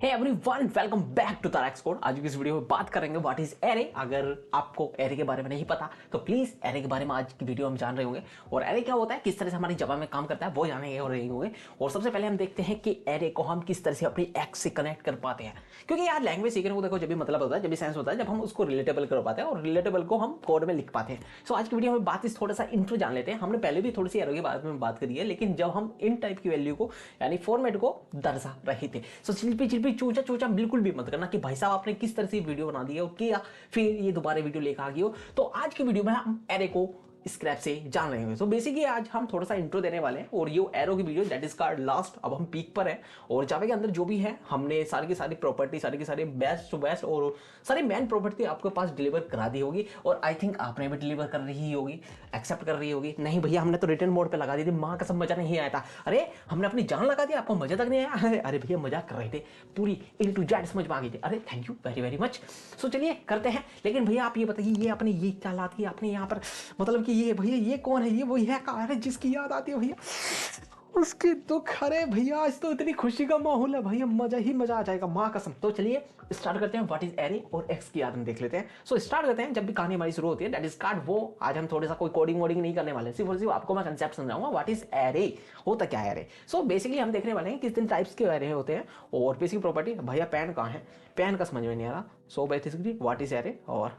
Hey everyone, welcome back to Tarak's code. आज की इस वीडियो में बात करेंगे व्हाट इज एरे। अगर आपको एरे के बारे में नहीं पता तो प्लीज एरे के बारे में आज की वीडियो हम जान रहे होंगे, और एरे क्या होता है, किस तरह से हमारी जावा में काम करता है वो जानेंगे और रहे होंगे। और सबसे पहले हम देखते हैं कि एरे को हम किस तरह से अपनी एक्स से कनेक्ट कर पाते हैं, क्योंकि यार लैंग्वेज सीखने को देखो जब भी मतलब होता है, जब भी सेंस होता है, जब हम उसको रिलेटेबल कर पाते हैं और रिलेटेबल को हम कोड में लिख पाते हैं। सो आज की वीडियो में बात इस थोड़ा सा इंट्रो जान लेते हैं। हमने पहले भी थोड़ी सी एरो के बारे में बात करी है, लेकिन जब हम इन टाइप की वैल्यू को यानी फॉर्मेट को दर्शा रहे थे। सो चिल्पी चिल्पी चूचा चूचा बिल्कुल भी मत करना कि भाई साहब आपने किस तरह से वीडियो बना दी है और किया फिर ये दोबारा वीडियो लेकर आ गई हो। तो आज की वीडियो में हम एरे को स्क्रैप से जान रहे होंगे। तो बेसिकली आज हम थोड़ा सा इंट्रो देने वाले हैं, और ये एरो की video that is called last. अब हम पीक पर है और जावा के अंदर जो भी है हमने सारी की सारी प्रॉपर्टी, सारी की सारी बेस्ट टू बेस्ट और सारी मेन प्रॉपर्टी आपके पास डिलीवर करा दी होगी। और आई थिंक आपने भी डिलीवर कर रही होगी, एक्सेप्ट कर रही होगी। नहीं भैया हमने तो रिटर्न मोड पे लगा दी थी, माँ कसम मजा नहीं आया था। अरे हमने अपनी जान लगा दी, आपको मजा तक नहीं आया। अरे भैया मजाक कर रहे थे, पूरी A to Z समझ में आ गई थी। अरे thank you very very much. So चलिए करते हैं। लेकिन भैया आप ये बताइए, ये आपने ये क्या लात की आपने यहाँ पर, मतलब कि ये भैया ये कौन है? ये वही है कार है जिसकी याद आती है भैया, उसके दुख। अरे भैया आज तो इतनी खुशी का माहौल है भैया, मजा ही मजा आ जाएगा माँ कसम। तो चलिए स्टार्ट करते हैं। व्हाट इज एरे और एक्स की याद हम देख लेते हैं। सो स्टार्ट करते हैं। जब भी कहानी हमारी शुरू होती है दैट इज कार्ड वो आज हम थोड़ा सा कोई कोडिंग वोडिंग नहीं करने वाले, सिर्फ और सिर्फ आपको मैं कंसेप्ट समझाऊंगा व्हाट इज एरे, होता क्या है एरे। सो बेसिकली हम देखने वाले हैं किस दिन टाइप्स के एरे होते हैं और बेसिक प्रॉपर्टी। भैया पैन कहाँ है? पैन का समझ में नहीं आ रहा। So basically what is array. और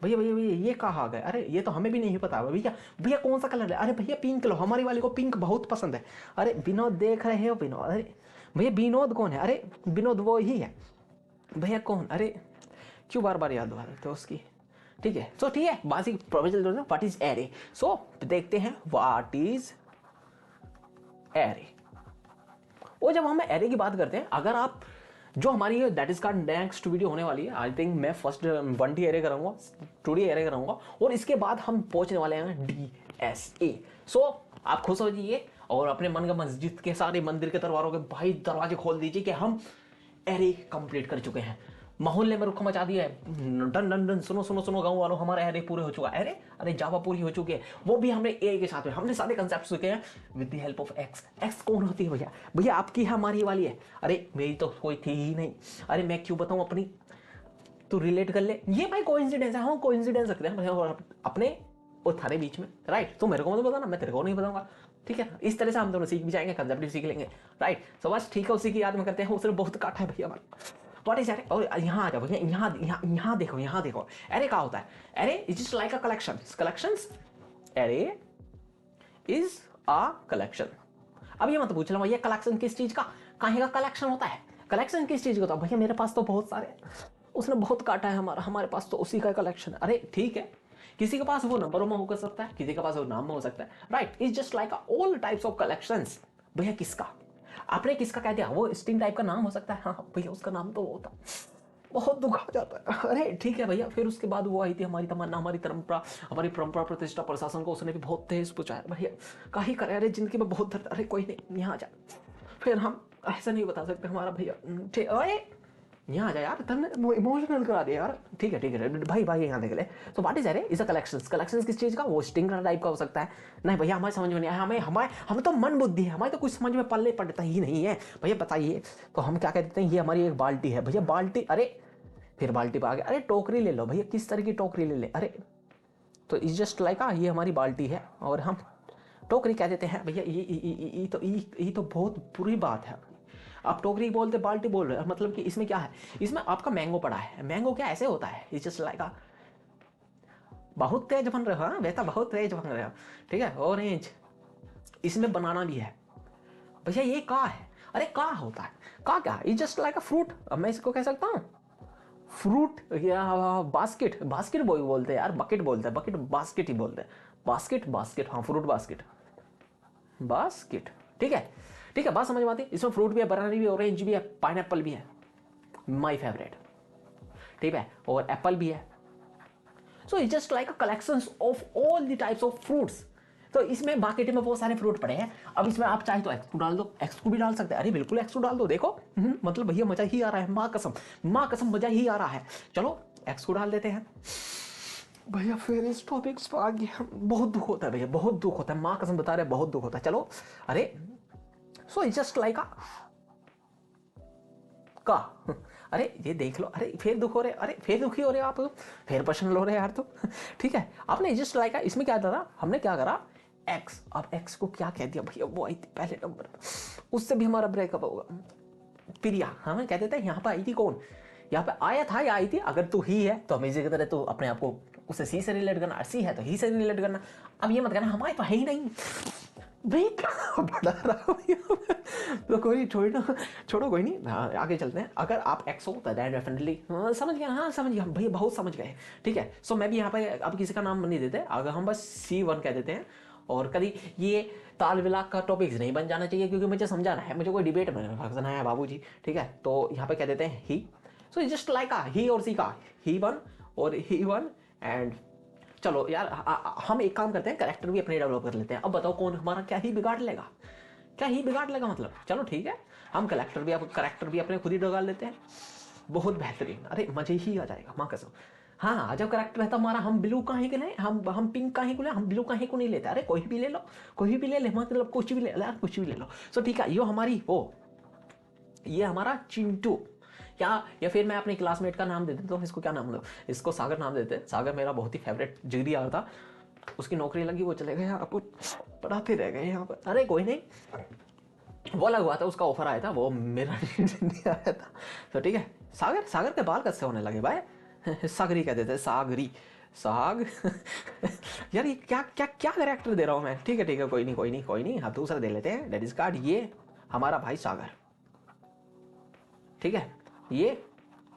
भैया भैया भैया ये कहाँ आ गए? अरे ये तो हमें भी नहीं पता भैया। भैया कौन सा कलर है? अरे भैया पिंक लो, हमारी वाली को पिंक बहुत पसंद है। अरे विनोद देख रहे हो? विनोद, अरे भैया विनोद कौन है? अरे विनोद वो ही है भैया। कौन? अरे क्यों बार बार याद आ रहे थे उसकी? ठीक है, सो ठीक है, basic provision what is array. So देखते हैं व्हाट इज एरे। और जब हम एरे की बात करते हैं, अगर आप जो हमारी दैट इज का नेक्स्ट वीडियो होने वाली है, आई थिंक मैं फर्स्ट 1D एरे कराऊंगा, 2D एरे कराऊंगा, और इसके बाद हम पहुंचने वाले हैं DSA। सो आप खुश हो जाइए और अपने मन का मस्जिद के सारे मंदिर के दरबारों के भाई दरवाजे खोल दीजिए कि हम एरे कंप्लीट कर चुके हैं। माहौल ने रुख मचा दिया है। डन डन डन, सुनो सुनो सुनो गांव वालों, हमारा एरे पूरे हो चुका है। अरे अरे जावा पूरी हो चुकी है, वो भी हमने ए के साथ में। हमने सारे कंसेप्ट सीखे हैं with the help of x. X कौन होती है भैया? भैया आपकी है, हमारी वाली है? अरे मेरी तो कोई थी ही नहीं। अरे मैं क्यों बताऊं अपनी, तो रिलेट कर ले। ये भाई कोइंसिडेंस है, हम कोइंसिडेंस रखते हैं अपने और थारे बीच में, राइट। तो मेरे को मत बताना, मैं तेरे को नहीं बताऊंगा, ठीक है। इस तरह से हम दोनों सीख भी जाएंगे, कंसेप्ट भी सीख लेंगे, राइट। सो बस ठीक है, उसी की याद में करते हैं। उसने बहुत काटा है भैया हमारा। What is array? और यहाँ आ जाओ भैया, यहाँ देखो, यहाँ देखो। एरे क्या होता है? Array is just like a collections. Array is a collection. अब ये मत पूछ लो भैया कलेक्शन किस चीज का, काहे का कलेक्शन होता है? कलेक्शन किस चीज का होता है? भैया मेरे पास तो बहुत सारे, उसने बहुत काटा है हमारे पास तो उसी का कलेक्शन। अरे ठीक है, किसी के पास वो नंबरों में हो सकता है, किसी के पास वो नाम में हो सकता है, right. Is just like all types of collections. भैया किसका? आपने किसका कह दिया? वो स्ट्रिंग टाइप का नाम हो सकता है। हाँ भैया उसका नाम तो वो था, बहुत दुख आ जाता है। अरे ठीक है भैया। फिर उसके बाद वो आई थी हमारी तमन्ना, हमारी परंपरा प्रतिष्ठा प्रशासन को उसने भी बहुत तेज पहुंचाया भैया। का ही करे, अरे जिंदगी में बहुत दर्द। अरे कोई नहीं, यहाँ आ जा। फिर हम ऐसा नहीं बता सकते हमारा भैया, ठीक। अरे यहाँ आ जा यार, तुमने इमोशनल करा दिया यार। ठीक है ठीक है भाई भाई, यहाँ देख ले। तो what is array? Is a collections किस चीज का? वो स्ट्रिंग टाइप का हो सकता है। नहीं भैया हमारे समझ में नहीं आया, हमें तो मन बुद्धि है, हमारे तो कुछ समझ में पल्ले पड़ता ही नहीं है भैया, बताइए। तो हम क्या कहते हैं, ये हमारी एक बाल्टी है भैया, बाल्टी। अरे फिर बाल्टी पे आ गया। अरे टोकरी ले लो भैया, किस तरह की टोकरी ले ले? अरे तो इज जस्ट लाइक ये हमारी बाल्टी है और हम टोकरी कह देते हैं भैया। ये तो बहुत बुरी बात है। आप टोकरी बोलते बाल्टी बोल रहे हो, मतलब कि इसमें क्या है? इसमें आपका मैंगो पड़ा है। मैंगो क्या ऐसे होता है? इज जस्ट लाइक बहुत तेज बन रहे हो, हाँ बेटा बहुत तेज बन रहे हो, ठीक है। ऑरेंज, इसमें बनाना भी है भैया। ये का है? अरे का होता है? का क्या? Is just like a fruit. अब मैं इसको कह सकता हूँ फ्रूट या बास्केट बॉय बोलते हैं यार, बकेट बोलते हैं, बकेट बास्केट ही बोलते हैं। बास्केट, हाँ फ्रूट बास्केट, ठीक है ठीक है, बात समझ में आती है। इसमें फ्रूट भी है, बनाना भी है, ऑरेंज भी है, पाइनएप्पल भी है, माय फेवरेट, ठीक है, और एप्पल भी है। So it's just like a collections of all the types of fruits. तो इसमें बाकेट में बहुत सारे फ्रूट पड़े हैं। अब इसमें आप चाहे तो एक्स को डाल दो, एक्स को भी डाल सकते हैं। अरे बिल्कुल एक्स को डाल दो, देखो मतलब भैया मजा ही आ रहा है, माँ कसम मजा ही आ रहा है। चलो एक्स को डाल देते हैं भैया। फिर इस टॉपिक्स पर आगे बहुत दुख होता है भैया, बहुत दुख होता है, माँ कसम बता रहे बहुत दुख होता है। चलो अरे सो इट्स जस्ट लाइक का। अरे ये देख लो, अरे फिर दुख हो रहे, अरे फिर दुखी हो रहे हो आप, फिर पर्सनल हो रहे यार तो। ठीक है, आपने जस्ट लाइक इसमें क्या था, हमने क्या करा एक्स, अब एक्स को क्या कह दिया भैया, वो आई थी पहले नंबर, उससे भी हमारा ब्रेकअप होगा। प्रिया, हमें कहते थे यहाँ पर आई थी कौन, यहाँ पे आया था या आई थी, अगर तू ही है तो हमेशा की तरह तो अपने आप को उससे सी से रिलेट करना, सी है तो ही से रिलेट करना। अब ये मत कहना हमारे तो है ही नहीं भाई, बता रहा हूँ तो कोई छोड़ो कोई नहीं, आगे चलते हैं। अगर आप एक्स हो तो दैट डेफिनेटली समझ गया, हाँ समझ गया भैया, बहुत समझ गए। ठीक है, सो मैं भी यहाँ पे अब किसी का नाम नहीं देते, अगर हम बस C1 कह देते हैं। और कभी ये ताल विलाक का टॉपिक नहीं बन जाना चाहिए, क्योंकि मुझे समझाना है, मुझे कोई डिबेट में फंसना है बाबू जी। ठीक है, तो यहाँ पे कह देते हैं ही, सो जस्ट लाइक ही और सी का ही वन और ही वन। एंड चलो यार हम एक काम करते हैं, करेक्टर भी अपने डेवलप कर लेते हैं। अब बताओ कौन हमारा क्या ही बिगाड़ लेगा, क्या ही बिगाड़ लेगा मतलब। चलो ठीक है, हम करेक्टर भी अपने खुद ही बिगाड़ लेते हैं, बहुत बेहतरीन, अरे मजे ही आ जाएगा माँ कसम। हाँ, जब करेक्टर रहता हमारा, हम ब्लू काहे के लें, हम पिंक काहे को लें, हम ब्लू काहे को नहीं लेते, अरे कोई भी ले लो, कोई भी ले ले, मतलब कुछ भी ले यार, कुछ भी ले लो। सो ठीक है, यो हमारी वो, ये हमारा चिंटू, या फिर मैं अपने क्लासमेट का नाम दे देता हूँ, इसको क्या नाम दो, इसको सागर नाम देते हैं। सागर मेरा बहुत ही फेवरेट जिगरी यार था, उसकी नौकरी लगी, वो चले गए, आपको पढ़ाते रह गए यहाँ पर। अरे कोई नहीं, वो अलग हुआ था, उसका ऑफर आया था, वो मेरा नहीं आया था। तो ठीक है, सागर के बाल कैसे होने लगे भाई, सागरी कहते थे, सागरी साग यार ये क्या क्या क्या कैरेक्टर दे रहा हूँ मैं। ठीक है कोई नहीं, हम दूसरा दे लेते हैं, डेट इज कार्ड, ये हमारा भाई सागर। ठीक है, ये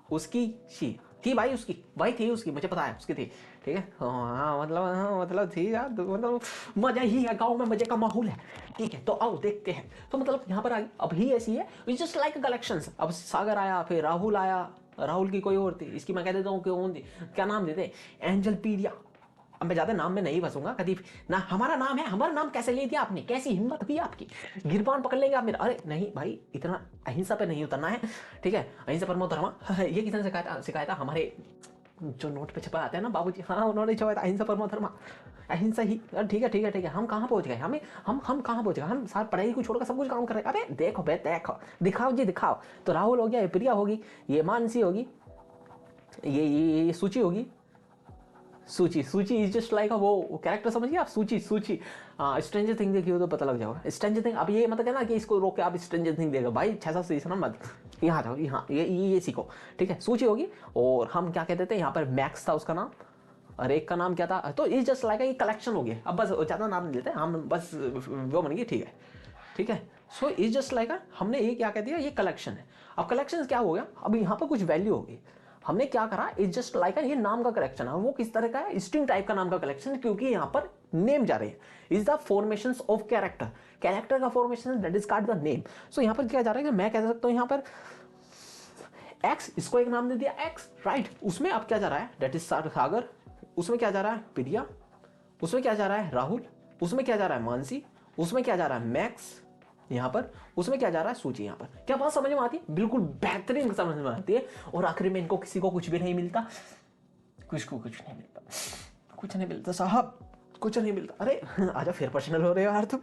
उसकी शी थी भाई, उसकी भाई थी, उसकी मुझे पता है उसकी थी। ठीक है, हाँ मतलब थी यार, मतलब मजा ही है, गांव में मजे का माहौल है। ठीक है, तो आओ देखते हैं। तो मतलब यहाँ पर अब ही ऐसी है, जस्ट लाइक कलेक्शंस। अब सागर आया, फिर राहुल आया, राहुल की कोई और थी, इसकी मैं कह देता हूँ कौन थी, क्या नाम देते, एंजल पीडिया। अब मैं ज्यादा नाम में नहीं फंसूंगा कभी ना, हमारा नाम है, हमारा नाम कैसे ले दिया आपने, कैसी हिम्मत हुई आपकी, गिरबान पकड़ लेंगे आप मेरा। अरे नहीं भाई, इतना अहिंसा पे नहीं उतरना है। ठीक है, अहिंसा परमो धर्मा, ये किसने सिखाया था, हमारे जो नोट पे छपा आते हैं ना बाबूजी, हाँ उन्होंने छपाया था, अहिंसा परमो धर्मा, अहिंसा ही। ठीक है, हम कहाँ पहुंच गए, हम कहाँ पहुंच गए, हम साथ पढ़ाई को छोड़कर सब कुछ काम कर रहे हैं। अबे देखो दिखाओ जी दिखाओ। तो राहुल हो गया, ये प्रिया होगी, ये मानसी होगी, ये सूची होगी, सूची इज जस्ट लाइक वो कैरेक्टर, समझिए आप, सूची स्ट्रेंजर थिंग देखिए तो पता लग जाएगा स्ट्रेंजर थिंग। अब ये मतलब कहना कि इसको रोक के आप स्ट्रेंजर थिंग देखो भाई, 6 सीखना मत, यहाँ जाओ, यहाँ ये सीखो। ठीक है, सूची होगी, और हम क्या कहते थे यहाँ पर, मैक्स था उसका नाम, और एक का नाम क्या था, तो इज जस्ट लाइक ये कलेक्शन हो गया। अब बस ज़्यादा नाम नहीं लेते हम, बस वो बन गई। ठीक है, सो इज जस्ट लाइक हमने ये क्या कह दिया, ये कलेक्शन है। अब कलेक्शन क्या हो गया, अब यहाँ पर कुछ वैल्यू होगी, हमने क्या करा, इज जस्ट लाइक ये नाम का कलेक्शन है। वो किस तरह का है, स्ट्रिंग टाइप का नाम का कलेक्शन, क्योंकि यहाँ पर नेम जा रहे हैं, is the formation of character का formation, that is called the name. So यहाँ पर क्या जा रहा है कि मैं कह सकता हूँ यहाँ पर एक्स, इसको एक नाम दे दिया एक्स, राइट। उसमें अब क्या जा रहा है, दैट इज सागर, उसमें क्या जा रहा है प्रिया, उसमें क्या जा रहा है राहुल, उसमें क्या जा रहा है मानसी, उसमें क्या जा रहा है मैक्स यहाँ पर, उसमें क्या जा रहा है सूची। यहाँ पर क्या बात समझ में आती है, बिल्कुल बेहतरीन समझ में आती है। और आखिर में इनको किसी को कुछ भी नहीं मिलता, कुछ नहीं मिलता साहब, कुछ नहीं मिलता। अरे आजा, फिर पर्सनल हो रहे हो यार तुम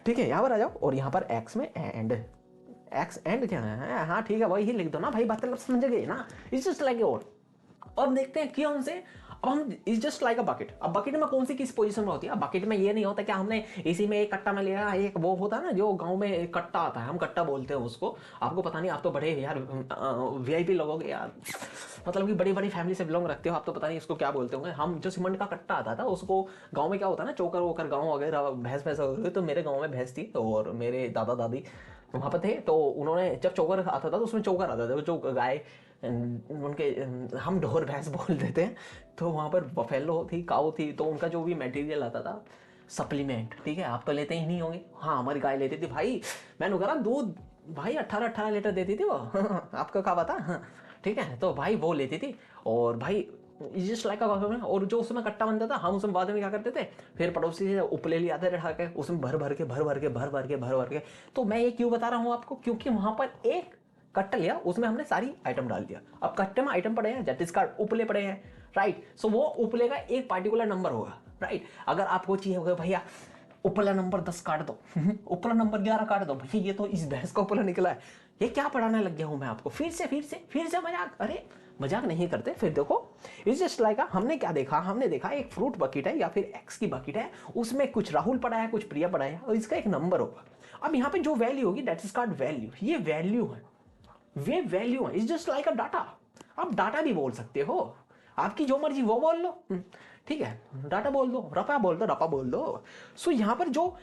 ठीक है, यहाँ पर आ जाओ, और यहाँ पर एक्स में एक्स एंड क्या है, हाँ ठीक है, वही लिख दो ना भाई, बात समझ गए ना, इट्स जस्ट लाइक और देखते हैं क्यों उनसे। अब हम is just like a bucket, अब बकेट में कौन सी किस पोजीशन में होती है, अब बकेट में ये नहीं होता कि हमने इसी में एक कट्टा में लिया, एक वो होता है ना जो गांव में एक कट्टा आता है, हम कट्टा बोलते हैं उसको, आपको पता नहीं, आप तो बड़े यार वीआईपी लोगोगे यार, मतलब कि बड़ी बड़ी फैमिली से बिलोंग रखते हो, आप तो पता नहीं इसको क्या बोलते होंगे। हम जो सीमेंट का कट्टा आता था उसको गाँव में क्या होता है ना, चोकर वोकर गाँव वगैरह, भैंस वगैरह, तो मेरे गाँव में भैंस थी, और मेरे दादा दादी वहाँ पर थे, तो उन्होंने जब चोकर आता था तो उसमें चोकर आता था, जो गाय उनके, हम ढोर भैंस बोल देते हैं, तो वहाँ पर बफेलो थी, काऊ थी, तो उनका जो भी मटेरियल आता था, सप्लीमेंट, ठीक है, आप तो लेते ही नहीं होंगे, हाँ हमारी गाय लेती थी भाई, मैंने कहा दूध भाई 18 लीटर देती थी वो आपका क्या पता ठीक है, तो भाई वो लेती थी, और भाई जस्ट लाइक और जो उसमें कट्टा बनता था, हम उसमें बाद में क्या करते थे, फिर पड़ोसी से उपले ले आते थे ढा के, उसमें भर के। तो मैं ये क्यों बता रहा हूँ आपको, क्योंकि वहां पर एक कट्टा लिया, उसमें हमने सारी आइटम डाल दिया। अब कट्टे में आइटम पड़े हैं, दैट इज कॉल्ड उपले पड़े हैं, राइट। सो वो उपले का एक पार्टिकुलर नंबर होगा, राइट। अगर आपको चाहिए होगा भैया उपला नंबर 10 काट दो, उपला नंबर 11 काट दो। भैया ये तो इस भैंस का उपला निकला है, ये क्या पढ़ाने लग गया हूं मैं आपको, फिर से मजाक। अरे मजाक नहीं करते। फिर देखो इट्स जस्ट लाइक हमने क्या देखा, हमने देखा एक फ्रूट बकेट है या फिर एक्स की बकेट है, उसमें कुछ राहुल पड़ा है, कुछ प्रिया पड़ा है, और इसका एक नंबर होगा। अब यहाँ पे जो वैल्यू होगी दैट इज कॉल्ड वैल्यू, ये वैल्यू है, वे वैल्यू है। It's just like a data. आप डाटा भी बोल सकते हो, आपकी जो मर्जी वो बोल लो, ठीक है, डाटा बोल दो, रपा बोल दो, रपा बोल दो। सो यहां पर जो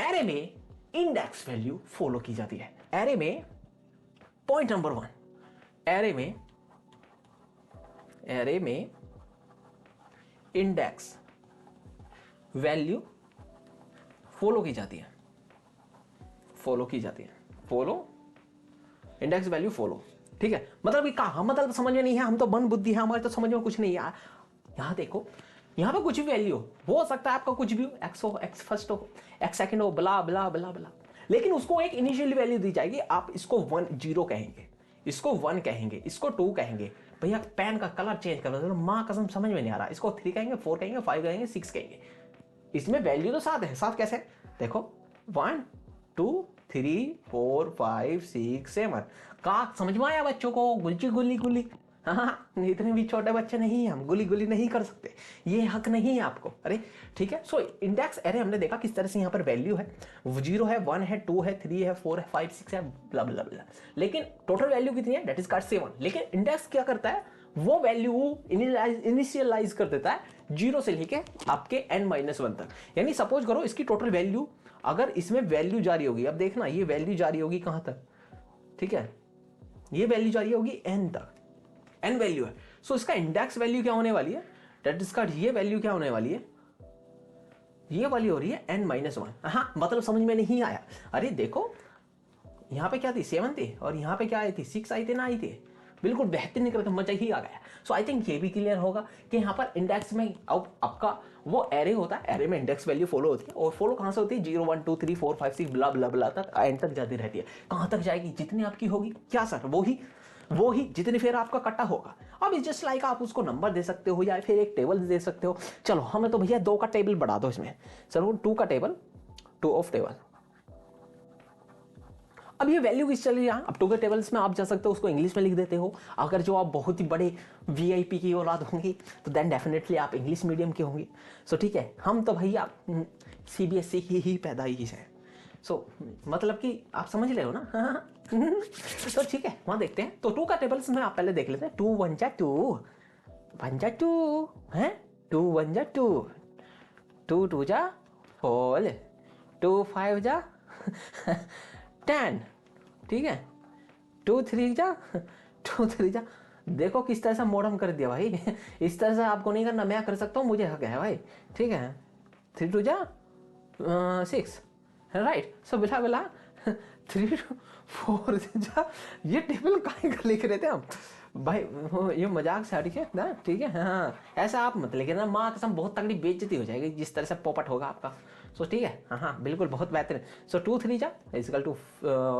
एरे में इंडेक्स वैल्यू फॉलो की जाती है, एरे में पॉइंट नंबर 1, एरे में इंडेक्स वैल्यू फॉलो की जाती है, फॉलो इंडेक्स वैल्यू फॉलो, ठीक है। मतलब कि कहा, मतलब समझ में नहीं है, हम तो मन बुद्धि है हमारे, तो समझ में कुछ नहीं है। यहां देखो, यहां पे कुछ भी वैल्यू हो सकता है, आपका कुछ भी हो, एक्स हो, एक्स फर्स्ट हो, एक्स सेकंड हो, ब्ला ब्ला ब्ला ब्ला, लेकिन उसको एक इनिशियल वैल्यू दी जाएगी। आप इसको 1 0 कहेंगे, इसको 1 कहेंगे, इसको 2 कहेंगे। भैया पेन का कलर चेंज कर दो, माँ कसम समझ में नहीं आ रहा। इसको 3 कहेंगे, 4 कहेंगे, 5 कहेंगे, 6 कहेंगे। इसमें वैल्यू तो 7 है, 7 कैसे? देखो 1 2 3 4 5 6 7। का समझ में आया बच्चों को? गुल्ची गुल्ली गुल्ली। हाँ, इतने भी छोटे बच्चे नहीं हैं हम, गुली गुली नहीं कर सकते, ये हक नहीं है आपको। अरे ठीक है। सो इंडेक्स एरे हमने देखा किस तरह से यहाँ पर वैल्यू है, 0 है, 1 है, 2 है, 3 है, 4 है, 5 6 है, ब्ला ब्ला ब्ला। लेकिन टोटल वैल्यू कितनी है? That is called 7। लेकिन इंडेक्स क्या करता है, वो वैल्यू इनिशियलाइज कर देता है 0 से लेके आपके n-1 तक। यानी सपोज करो इसकी टोटल वैल्यू, अगर इसमें वैल्यू जारी होगी, अब देखना ये वैल्यू जारी होगी कहां तक, ठीक है, ये वैल्यू जारी होगी n तक, n वैल्यू है। सो इसका इंडेक्स वैल्यू क्या होने वाली है, दैट इज कॉल्ड, ये वैल्यू क्या होने वाली है, ये वाली हो रही है n-1। हाँ मतलब समझ में नहीं आया। अरे देखो यहाँ पे क्या थी, 7 थी, और यहाँ पे क्या आई थी, 6 आई थी ना, आई थी। बिल्कुल बेहतरीन निकल के मजा ही आ गया। सो आई थिंक ये भी क्लियर होगा कि यहाँ पर इंडेक्स में अब आपका वो एरे होता है, एरे में इंडेक्स वैल्यू फॉलो होती है, और फॉलो कहाँ से होती है, 0 1 2 3 4 5 6 ब्ला ब्ला ब्ला तक एंड तक जाती रहती है। कहाँ तक जाएगी, जितनी आपकी होगी। क्या सर, वो ही जितनी फिर आपका कट्टा होगा। अब इस जस्ट लाइक आप उसको नंबर दे सकते हो या फिर एक टेबल दे सकते हो। चलो हमें तो भैया 2 का टेबल बढ़ा दो इसमें, चलो 2 का टेबल, 2 ऑफ टेबल। अब ये वैल्यू किस चली रहा, अब 2 के टेबल्स में आप जा सकते हो, उसको इंग्लिश में लिख देते हो। अगर जो आप बहुत ही बड़े वीआईपी की औलाद होंगी तो देन डेफिनेटली आप इंग्लिश मीडियम के होंगे। सो ठीक है, हम तो भैया सीबीएसई ही पैदाइश है। सो मतलब कि आप समझ रहे हो ना। तो ठीक है, वहां देखते हैं। तो 2 का टेबल्स में आप पहले देख लेते हैं। 2 1 जा 2, 1 जा 2 है, 2 1 जा 2, 2 2 जा 4, 2 5 जा 10, ठीक है, 2 3 जा 2 3 जा। देखो किस तरह से मोडम कर दिया भाई। इस तरह से आपको नहीं करना, मैं कर सकता हूँ, मुझे हक है भाई, ठीक है। 3 2 जा 6, राइट। सो बिला बिला 3 4 जा, ये टेबल काहे का लिख रहे थे हम भाई, ये मजाक से हट के ना, ठीक है। हाँ ऐसा आप मत लिखे ना, माँ कसम बहुत तगड़ी बेइज्जती हो जाएगी जिस तरह से पोपट होगा आपका। सो ठीक है, हाँ बिल्कुल बहुत बेहतरीन। सो 2 3 जा इजकल टू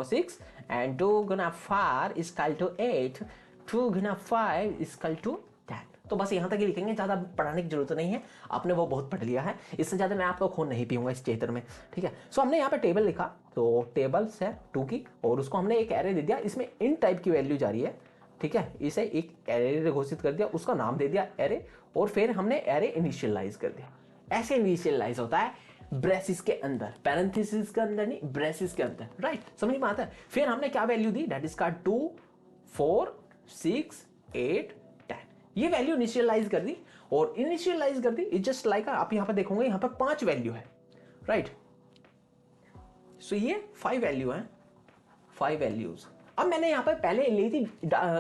6 एंड 2 गुना 4 इजकल टू 8, 2 गुना 5 इजकल टू 10। तो बस यहाँ तक ही लिखेंगे, ज़्यादा पढ़ाने की जरूरत नहीं है, आपने वो बहुत पढ़ लिया है। इससे ज़्यादा मैं आपको खून नहीं पीऊंगा इस क्षेत्र में, ठीक है। सो हमने यहाँ पे टेबल लिखा, तो टेबल्स है 2 की, और उसको हमने एक एरे दे दिया, इसमें इन टाइप की वैल्यू जा रही है, ठीक है। इसे एक एरे घोषित कर दिया, उसका नाम दे दिया एरे, और फिर हमने एरे इनिशियलाइज कर दिया। ऐसे इनिशियलाइज होता है ब्रेसिस के अंदर, पैरेंथेसिस के अंदर नहीं, ब्रेसिस के अंदर, राइट। समझ में आता है। फिर हमने क्या वैल्यू दी, दैट इज का 2 4 6 8 10, ये वैल्यू इनिशियलाइज कर दी, और इनिशियलाइज कर दी इज जस्ट लाइक, आप यहां पर देखोगे यहां पर 5 वैल्यू है, राइट। सो ये 5 वैल्यू है, 5 वैल्यूज। अब मैंने यहाँ पर पहले ली थी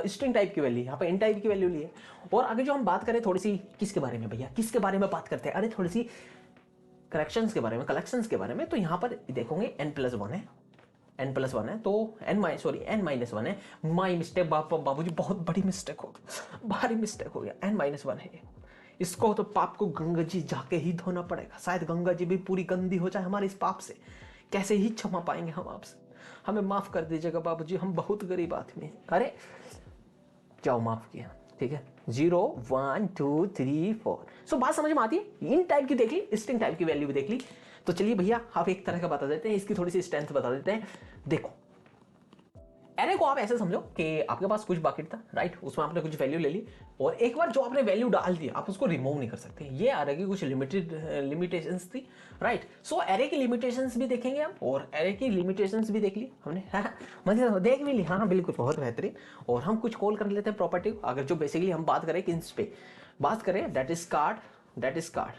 स्ट्रिंग टाइप की वैल्यू, यहाँ पर इन टाइप की वैल्यू ली है। और आगे जो हम बात करें थोड़ी सी किसके बारे में भैया, किसके बारे में बात करते हैं, अरे थोड़ी सी करेक्शंस के बारे में, कलेक्शंस के बारे में। तो यहाँ पर देखोगे n+1 है, n+1 है, तो n-1 है। माई मिस्टेक, बाबूजी बहुत बड़ी मिस्टेक हो गई, भारी मिस्टेक हो गया, n-1 है। इसको तो पाप को गंगा जी जाके ही धोना पड़ेगा, शायद गंगा जी भी पूरी गंदी हो जाए हमारे इस पाप से, कैसे ही क्षमा पाएंगे हम आपसे, हमें माफ कर दीजिएगा बाबूजी, हम बहुत गरीब आदमी हैं। अरे जाओ माफ किया, ठीक है। 0 1 2 3 4। सो बात समझ में आती है। इन टाइप की देख ली, स्ट्रिंग टाइप की वैल्यू भी देख ली। तो चलिए भैया आप एक तरह का बता देते हैं, इसकी थोड़ी सी स्ट्रेंथ बता देते हैं। देखो एरे को आप ऐसे समझो कि आपके पास कुछ बकेट था, राइट, उसमें आपने कुछ वैल्यू ले ली और एक बार जो आपने वैल्यू डाल दी आप उसको रिमूव नहीं कर सकते। ये एरे की कुछ लिमिटेशंस थी, राइट। सो एरे की लिमिटेशंस भी देखेंगे हम और एरे की लिमिटेशंस भी देख ली हमने, मतलब देख भी ली, हाँ बिल्कुल बहुत बेहतरीन। और हम कुछ कॉल कर लेते हैं प्रॉपर्टी, अगर जो बेसिकली हम बात करें किस पे बात करें, दैट इज कार्ड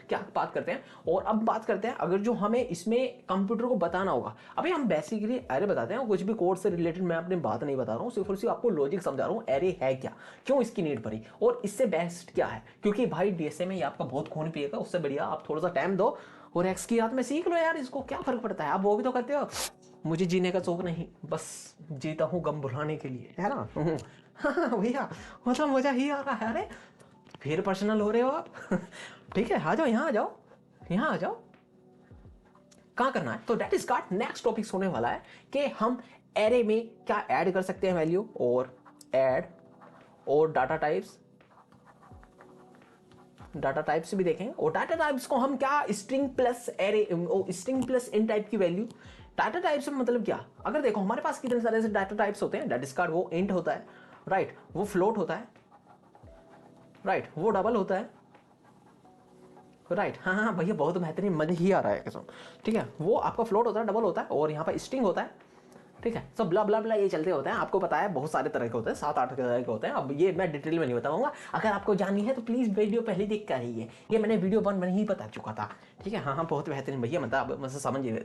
क्या बात करते हैं। और अब बात करते हैं अगर जो हमें इसमें कंप्यूटर को बताना होगा, अभी हम बेसिकली एरे बताते हैं, कुछ भी कोड से रिलेटेड मैं अपनी बात नहीं बता रहा हूँ, सिर्फ और सिर्फ आपको लॉजिक समझा रहा हूँ एरे है क्या, क्यों इसकी नीड पड़ी और इससे बेस्ट क्या है। क्योंकि भाई डीएसए में ये आपका बहुत खून पिएगा, उससे बढ़िया आप थोड़ा सा टाइम दो और एक्स की याद में सीख लो यार, इसको क्या फर्क पड़ता है। आप वो भी तो करते हो, मुझे जीने का शौक नहीं, बस जीता हूँ गम भुलाने के लिए, है ना। भैया मतलब मजा ही आ रहा है। अरे फिर पर्सनल हो रहे हो आप। ठीक है, आ जाओ यहाँ, आ जाओ यहाँ, आ जाओ। कहाँ करना है, तो that is called. Next topic होने वाला है कि हम एरे में क्या ऐड कर सकते हैं वैल्यू, और ऐड और डाटा टाइप्स भी देखेंगे। और डाटा टाइप्स को हम क्या string plus array, string plus int type की वैल्यू। डाटा टाइप्स में मतलब क्या, अगर देखो हमारे पास कितने सारे डाटा टाइप्स होते हैं, दैट इज कार्ड। वो इंट होता है, राइट, वो फ्लोट होता है, राइट, वो डबल होता है, राइट। हाँ हाँ भैया बहुत बेहतरीन, मजा ही आ रहा है कसम। ठीक है, वो आपका फ्लोट होता है, डबल होता है, और यहाँ पर स्ट्रिंग होता है। ठीक है, सब ब्ला ब्ला ब्ला ये चलते होते हैं, आपको पता है बहुत सारे तरह के होते हैं, 7-8 तरह के होते हैं। अब ये मैं डिटेल में नहीं बताऊंगा, अगर आपको जाननी है तो प्लीज वीडियो पहले देख कर रही है, ये मैंने वीडियो 1 में ही बता चुका था। ठीक है, हाँ हाँ बहुत बेहतरीन भैया, मतलब समझिए।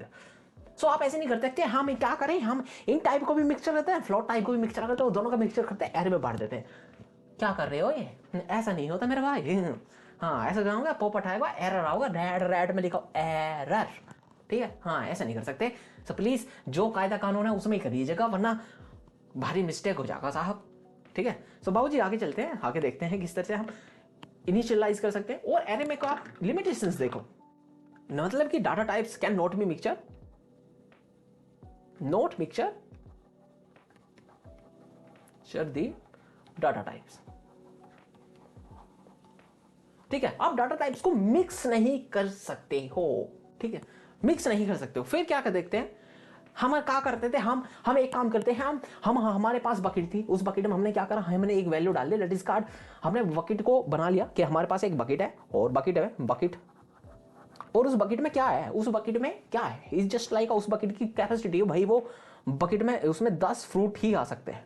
सो आप ऐसे नहीं करते कि हम क्या करें, हम इन टाइप को भी मिक्सचर करते हैं, फ्लोट टाइप को भी मिक्सचर करते हैं, दोनों का मिक्सचर करते हैं, एरे में बांट देते हैं। क्या कर रहे हो ये, ऐसा नहीं होता मेरे भाई। हाँ ऐसा जाऊंगा, पॉपट आएगा, एरर आओगा, रेड में लिखा एरर। ठीक है, हाँ ऐसा नहीं कर सकते। सो प्लीज जो कायदा कानून है उसमें ही करिएगा, वरना भारी मिस्टेक हो जाएगा साहब। ठीक है, सो बाबूजी आगे चलते हैं, आगे देखते हैं किस तरह से हम इनिशियलाइज कर सकते हैं। और एरे में का लिमिटेशंस देखो, मतलब कि data types can not be mixture, not mixture the data types. ठीक है, आप डाटा टाइप्स को मिक्स नहीं कर सकते हो। ठीक है, मिक्स नहीं कर सकते हो। फिर क्या कर देखते हैं, हम क्या करते थे, हम एक काम करते हैं, हम हमारे पास बकेट थी, उस बकेट में हमने क्या करा, हमने एक वैल्यू डाल दी, दैट इज कार्ड। हमने बकेट को बना लिया कि हमारे पास एक बकेट है, और बकेट है बकेट, और उस बकेट में क्या है, उस बकेट में क्या है, इज जस्ट लाइक उस बकेट की कैपेसिटी है भाई, वो बकेट में उसमें 10 फ्रूट ही आ सकते हैं,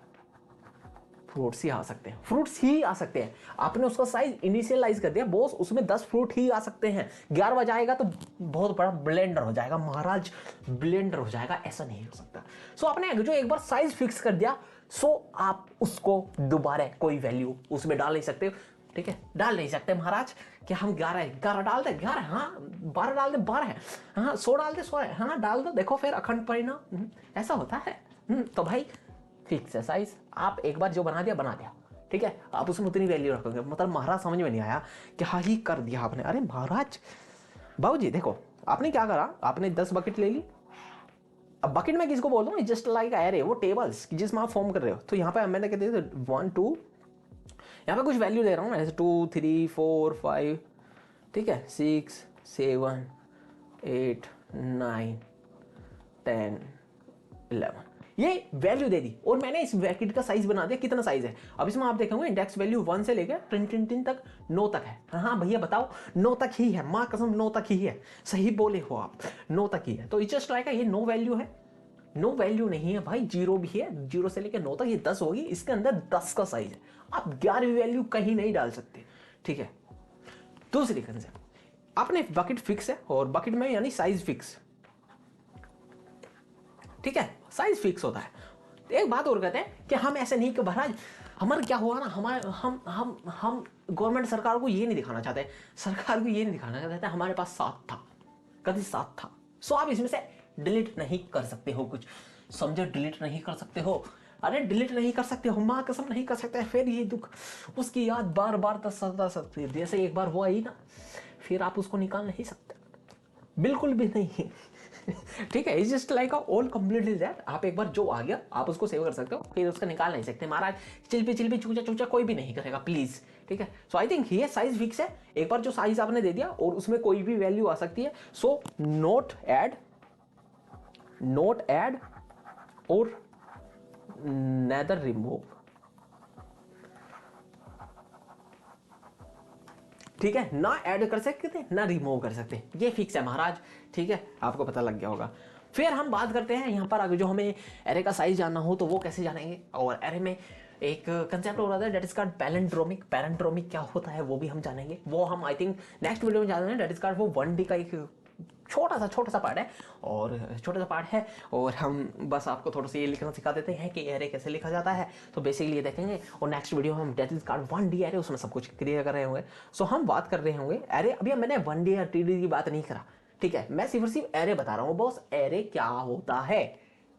फ्रूट्स ही आ सकते हैं, फ्रूट्स ही आ सकते हैं। आपने उसका साइज इनिशियलाइज कर दिया बॉस, उसमें 10 फ्रूट ही आ सकते हैं। 11 बजाएगा तो बहुत बड़ा ब्लेंडर हो जाएगा महाराज, ब्लेंडर हो जाएगा, ऐसा नहीं हो सकता। सो आपने जो एक बार साइज फिक्स कर दिया, सो आप उसको दोबारा कोई वैल्यू उसमें डाल नहीं सकते। ठीक है, डाल नहीं सकते महाराज कि हम 11 डाल दे 11, हाँ 12 डाल दे 12 है, हाँ 100 डाल दे 100 है, हाँ डाल दो, देखो फिर अखंड परिणाम, ऐसा होता है। तो भाई फिक्स है साइज, आप एक बार जो बना दिया। ठीक है, आप उसमें उतनी वैल्यू रखोगे। मतलब महाराज समझ में नहीं आया कि हाँ ही कर दिया आपने। अरे महाराज बाबूजी देखो, आपने क्या करा, आपने 10 बकेट ले ली। अब बकेट में किसको बोल दूँ, जस्ट लाइक एरे, वो टेबल्स जिसमें आप फॉर्म कर रहे हो। तो यहाँ पे मैंने क्या दिया, 1 2, यहाँ पे कुछ वैल्यू दे रहा हूँ ऐसे 2 3 4 5, ठीक है, 6 7 8 9 10 11, ये वैल्यू दे दी। और मैंने इस ब्रैकेट का साइज बना दिया, कितना साइज है। अब इसमें आप देखेंगे इंडेक्स वैल्यू 1 से लेकर टिन तक 9 तक है। हाँ भैया बताओ, 9 तक ही है, माँ कसम 9 तक ही है, सही बोले हो आप, 9 तक ही है। तो इस जस्ट लाइक ये 9 वैल्यू है, 9 वैल्यू नहीं है भाई, 0 भी है, 0 से लेकर 9 तक ये 10 होगी, इसके अंदर 10 का साइज है। आप 11वीं वैल्यू कहीं नहीं डाल सकते। ठीक है, दूसरी कंसेप्ट, आपने बकेट फिक्स है और बकेट में यानी साइज फिक्स। ठीक है, साइज फिक्स होता है। एक बात और कहते हैं कि हम ऐसे नहीं कि महाराज हमारा क्या हुआ ना, हमारे हम गवर्नमेंट सरकार को ये नहीं दिखाना चाहते, सरकार को ये नहीं दिखाना चाहते हमारे पास साथ था, कभी साथ था। सो आप इसमें से डिलीट नहीं कर सकते हो, कुछ समझो, डिलीट नहीं कर सकते हो। अरे डिलीट नहीं कर सकते हो, माँ कसम नहीं कर सकते। फिर ये दुख, उसकी याद बार बार सता सकती है, जैसे एक बार वो आई ना, फिर आप उसको निकाल नहीं सकते, बिल्कुल भी नहीं। ठीक है, is just like all completely that. आप एक बार जो आ गया आप उसको सेव कर सकते हो, फिर उसका निकाल नहीं सकते महाराज। चिल्पी चूचा कोई भी नहीं करेगा प्लीज। ठीक है। सो आई थिंक ये साइज फिक्स है, एक बार जो साइज आपने दे दिया और उसमें कोई भी वैल्यू आ सकती है। सो नोट ऐड और नेदर रिमूव, ठीक है, ना ऐड कर सकते ना रिमूव कर सकते, ये फिक्स है महाराज, ठीक है, आपको पता लग गया होगा। फिर हम बात करते हैं यहाँ पर, अगर जो हमें एरे का साइज जानना हो तो वो कैसे जानेंगे। और एरे में एक कंसेप्ट हो रहा है, that is called palindromic. Palindromic क्या होता है वो भी हम जानेंगे, वो हम आई थिंक नेक्स्ट वीडियो में जानेंगे। डेट इज कॉल्ड वो 1D का एक छोटा सा पार्ट है, और छोटा सा पार्ट है, और हम बस आपको थोड़ा सा ये लिखना सिखा देते हैं कि एरे कैसे लिखा जाता है। तो बेसिकली ये देखेंगे, और नेक्स्ट वीडियो हम that is called 1D array, उसमें सब कुछ क्लियर कर रहे होंगे। सो हम बात कर रहे होंगे एरे। अभी मैंने 1D या 2D की बात नहीं करा, ठीक है, मैं सिर्फ एरे बता रहा हूँ बॉस, एरे क्या होता है,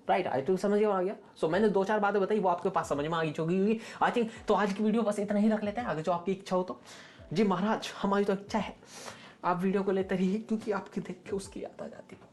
राइट। आई थिंक समझ में आ गया। सो मैंने 2-4 बातें बताई, वो आपके पास समझ में आ गई होगी आई थिंक। तो आज की वीडियो बस इतना ही रख लेते हैं, अगर जो आपकी इच्छा हो तो। जी महाराज, हमारी तो इच्छा है, आप वीडियो को लेते रहिए, क्योंकि आपकी देख के उसकी याद आ जाती है।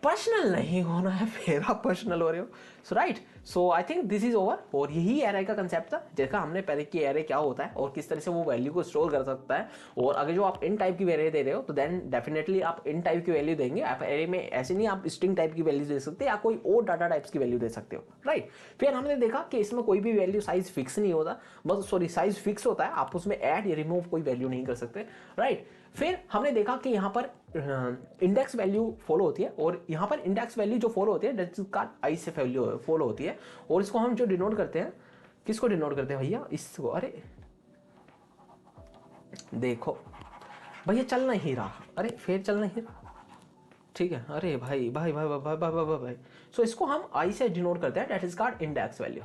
पर्सनल नहीं होना है, फिर आप पर्सनल हो रहे हो। So right, so I think this is over. और यही एरे का कंसेप्ट था, जिसका हमने पहले कि एरे क्या होता है और किस तरह से वो वैल्यू को स्टोर कर सकता है। और अगर जो आप इन टाइप की एरे दे रहे हो तो देन डेफिनेटली आप इन टाइप की वैल्यू देंगे। आप एरे में ऐसे नहीं, आप स्ट्रिंग टाइप की वैल्यू दे सकते या कोई और डाटा टाइप्स की वैल्यू दे सकते हो, राइट। फिर हमने देखा कि इसमें कोई भी वैल्यू साइज फिक्स नहीं होता, बस सॉरी साइज फिक्स होता है, आप उसमें ऐड या रिमूव कोई वैल्यू नहीं कर सकते, राइट। फिर हमने देखा कि यहाँ पर इंडेक्स वैल्यू फॉलो होती है, और यहाँ पर इंडेक्स वैल्यू जो फॉलो होती है डेट इज कॉल्ड आई से वैल्यू फॉलो होती है। और इसको हम जो डिनोट करते हैं, किसको डिनोट करते हैं भैया, इसको। अरे देखो भैया, चल नहीं रहा, अरे फिर चल नहीं रहा, ठीक है। अरे भाई भाई भाई भाई भाई भाई भाई भाई। सो इसको हम आई से डिनोट करते हैं, that is called index value.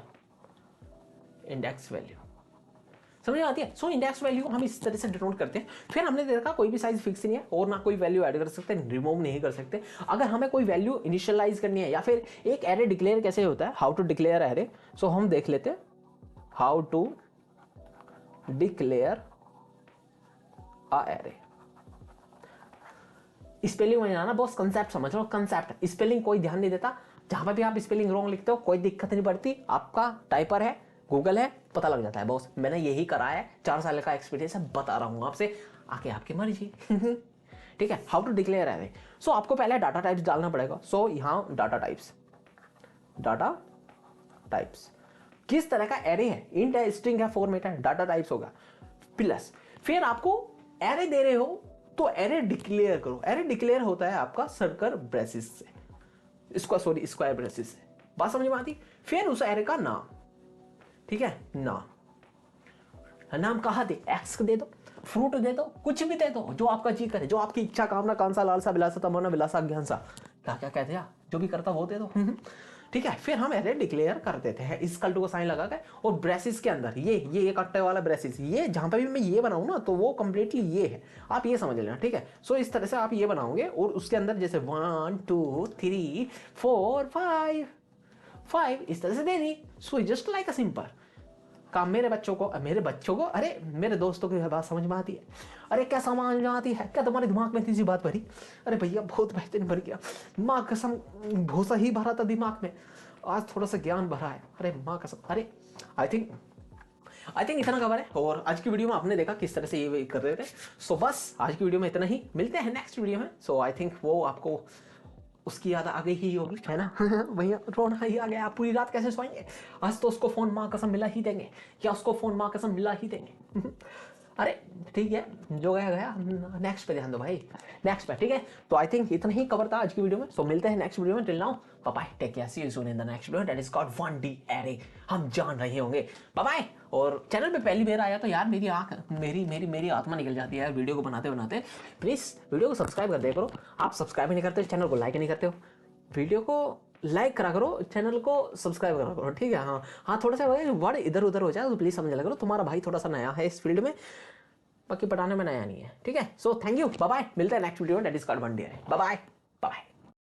Index value समझ में आती है। सो इंडेक्स वैल्यू हम इस तरह से डिनोट करते हैं। फिर हमने देखा कोई भी साइज फिक्स नहीं है, और ना कोई वैल्यू ऐड कर सकते, रिमूव नहीं कर सकते। अगर हमें कोई वैल्यू इनिशियलाइज करनी है, या फिर एक एरे डिक्लेयर कैसे होता है, how to declare array. So हम देख लेते हैं how to declare a array. Spelling में जाना बॉस, कंसेप्ट समझ लो, कंसेप्ट। स्पेलिंग कोई ध्यान नहीं देता, जहां पर भी आप स्पेलिंग रॉन्ग लिखते हो कोई दिक्कत नहीं पड़ती, आपका टाइपर है, गूगल है, पता लग जाता है बॉस। मैंने यही करा है, 4 साल का एक्सपीरियंस है, बता रहा हूं आपसे, आके आपकी मर्जी। ठीक है, हाउ टू डिक्लेयर एरे। सो आपको पहले डाटा टाइप्स डालना पड़ेगा। सो यहां डाटा टाइप्स किस तरह का एरे है, इंट है, स्ट्रिंग है, फॉर्मेट है, डाटा टाइप्स होगा प्लस। फिर आपको एरे दे रहे हो तो एरे डिक्लेयर करो। एरे डिक्लेयर होता है आपका सर्कल ब्रेसिस से, इसको सॉरी स्क्वायर ब्रेसिस से, बात समझ में आती। फिर उस एरे का नाम, ठीक है, नाम कहा दे, एक्स दे दो, फ्रूट दे दो, कुछ भी दे दो, जो आपका जी करे, जो आपकी इच्छा, कामना, कांसा, लालसा, बिलासा, तमन्ना, विलासा, ज्ञानसा, क्या क्या कहते हैं, जो भी करता वो दे दो। ठीक है। फिर हम एरे डिक्लेयर कर देते हैं इस कल्ट को साइन लगा के, और ब्रेसिस के अंदर ये कट्टे वाला ब्रेसिस, ये जहां पे भी मैं ये बनाऊं ना तो वो कंप्लीटली ये है, आप ये समझ लेना, ठीक है। सो इस तरह से आप ये बनाओगे, और उसके अंदर जैसे 1 2 3 4 5 इस तरह से दे दी। So just like a simple काम। मेरे बच्चों को अरे मेरे दोस्तों की बात समझ में आती है, अरे क्या समझ में आती है, क्या तुम्हारे दिमाग में तीसरी बात भरी, अरे भैया बहुत बेहतरीन भर गया, माँ कसम भूसा ही भरा था दिमाग में, आज थोड़ा सा ज्ञान भरा है, अरे माँ कसम। अरे आई थिंक इतना कवर है, और आज की वीडियो में आपने देखा किस तरह से ये कर रहे थे। सो बस आज की वीडियो में इतना ही, मिलते हैं नेक्स्ट वीडियो में। सो आई थिंक वो आपको उसकी याद आ गई ही होगी, है ना। भैया रोना ही आ गया, आप पूरी रात कैसे सोएंगे, आज तो उसको फोन माँ कसम मिला ही देंगे, या उसको फोन माँ कसम मिला ही देंगे। अरे ठीक है, जो गया गया, नेक्स्ट पे ध्यान दो भाई, नेक्स्ट पे, ठीक है। तो आई थिंक इतना ही कवर था आज की वीडियो में। सो मिलते हैं नेक्स्ट वीडियो में, till now bye bye, take care, see you soon in the next video that is called 1D array, हम जान रहे होंगे। Bye bye. और चैनल पे पहली बार आया तो यार मेरी आंख मेरी आत्मा निकल जाती है यार वीडियो को बनाते बनाते। प्लीज वीडियो को सब्सक्राइब कर दिया करो, आप सब्सक्राइब नहीं करते, चैनल को लाइक नहीं करते हो, वीडियो को लाइक करा करो, चैनल को सब्सक्राइब करा करो, ठीक है। हाँ थोड़ा सा वर्ड इधर उधर हो जाए तो प्लीज समझ लिया करो, तुम्हारा भाई थोड़ा सा नया है इस फील्ड में, बाकी पढ़ाने में नया नहीं है, ठीक है। So thank you, bye bye, मिलते हैं next video, that is called 1D array, bye bye.